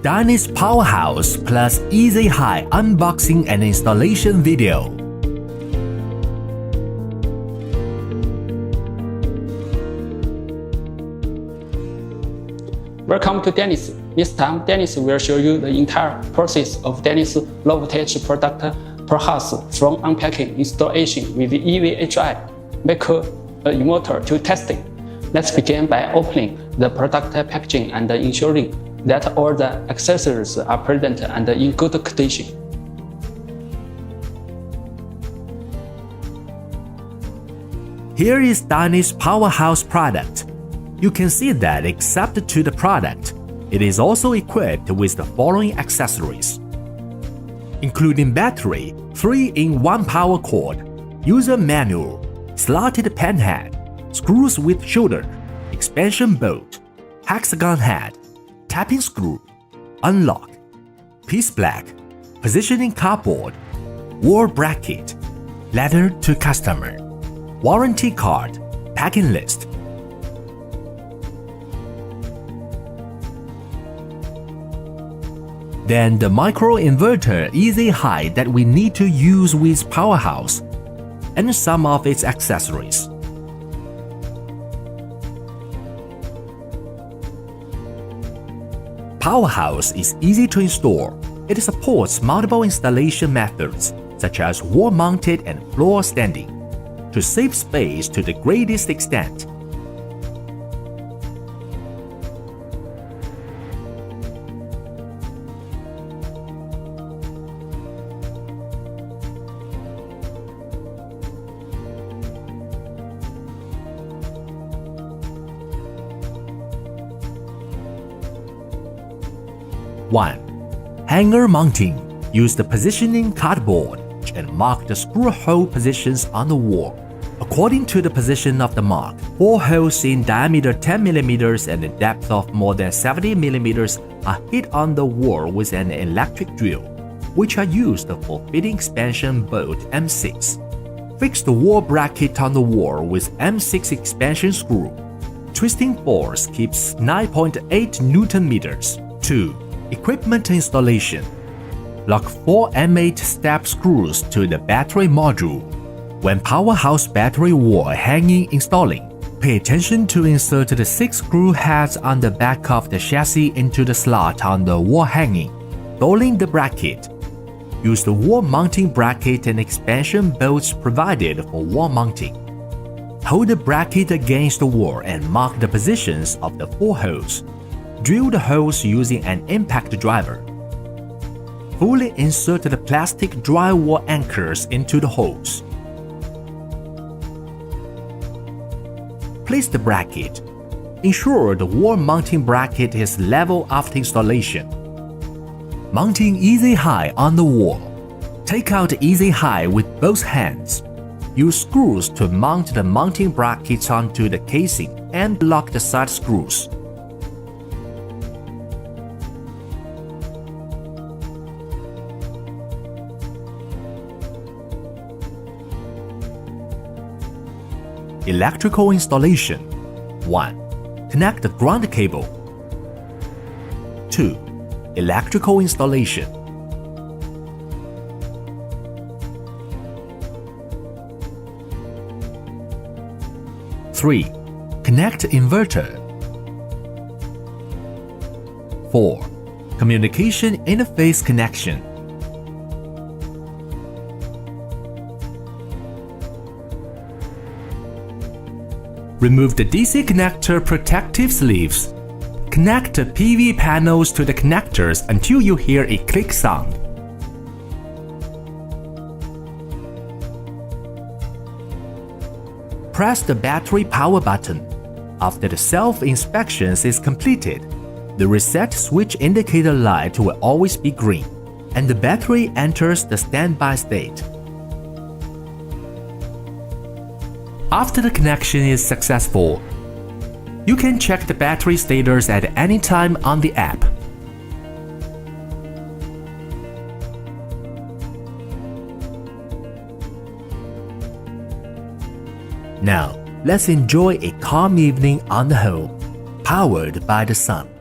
Dyness PowerHaus plus EZHI unboxing and installation video. Welcome to Dyness. This time, Dyness will show you the entire process of Dyness low voltage product per house from unpacking, installation with evcharger, vehicle inverter to testing. Let's begin by opening the product packaging and ensuring that all the accessories are present and in good condition. Here is Dyness PowerHaus product. You can see that except to the product, it is also equipped with the following accessories, including battery, 3-in-1 power cord, user manual, slotted pan head, screws with shoulder, expansion bolt, hexagon head, tapping screw, unlock, piece black, positioning cardboard, wall bracket, letter to customer, warranty card, packing list. Then the micro inverter EZHI that we need to use with PowerHaus, and some of its accessories. PowerHaus is easy to install. It supports multiple installation methods, such as wall-mounted and floor standing, to save space to the greatest extent. One, hanger mounting. Use the positioning cardboard and mark the screw hole positions on the wall. According to the position of the mark, 4 holes in diameter 10 mm and a depth of more than 70 mm are hit on the wall with an electric drill, which are used for fitting expansion bolt M6. Fix the wall bracket on the wall with M6 expansion screw. Twisting force keeps 9.8 Nm. 2. Equipment installation. Lock 4 M8 step screws to the battery module. When PowerHaus battery wall hanging installing, pay attention to insert the 6 screw heads on the back of the chassis into the slot on the wall hanging. Installing the bracket. Use the wall mounting bracket and expansion bolts provided for wall mounting. Hold the bracket against the wall and mark the positions of the 4 holes. Drill the holes using an impact driver. Fully insert the plastic drywall anchors into the holes. Place the bracket. Ensure the wall mounting bracket is level after installation. Mounting EZHI on the wall. Take out EZHI with both hands. Use screws to mount the mounting brackets onto the casing and lock the side screws. Electrical installation. 1. Connect the ground cable. 2. Electrical installation. 3. Connect inverter. 4. Communication interface connection. Remove the DC connector protective sleeves. Connect the PV panels to the connectors until you hear a click sound. Press the battery power button. After the self-inspection is completed, the reset switch indicator light will always be green, and the battery enters the standby state. After the connection is successful, you can check the battery status at any time on the app. Now, let's enjoy a calm evening on the home, powered by the sun.